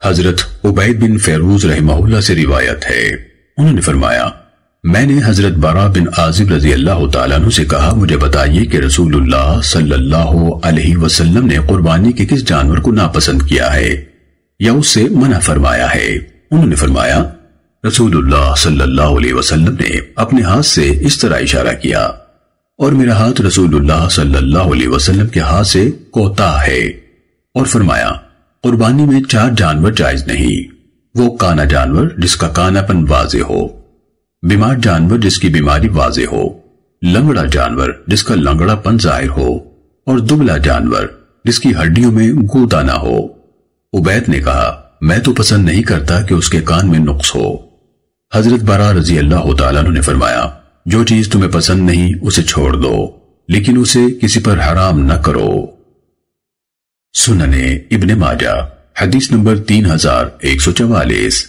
حضرت عبید بن فیروز رحمہ اللہ سے روایت ہے، انہوں نے فرمایا میں نے حضرت براء بن عازب رضی اللہ تعالیٰ عنہ سے کہا مجھے بتائیے کہ رسول اللہ صلی اللہ علیہ وسلم نے قربانی کے کس جانور کو ناپسند کیا ہے یا اس سے منع فرمایا ہے؟ انہوں نے فرمایا رسول اللہ صلی اللہ علیہ وسلم نے اپنے ہاتھ سے اس طرح اشارہ کیا اور میرا ہاتھ رسول اللہ صلی اللہ علیہ وسلم کے ہاتھ سے کوتاہ ہے، اور فرمایا قربانی میں 4 جانور جائز نہیں، وہ کانا جانور جس کا کانا پن واضح ہو، بیمار جانور جس کی بیماری واضح ہو، لنگڑا جانور جس کا لنگڑا پن ظاہر ہو، اور دبلا جانور جس کی ہڈیوں میں گودا نہ ہو۔ عبید نے کہا میں تو پسند نہیں کرتا کہ اس کے کان میں نقص ہو۔ حضرت براء رضی اللہ تعالیٰ عنہ نے فرمایا جو چیز تمہیں پسند نہیں اسے چھوڑ دو، لیکن اسے کسی پر حرام نہ کرو۔ سنن ابن ماجہ حدیث نمبر 3144۔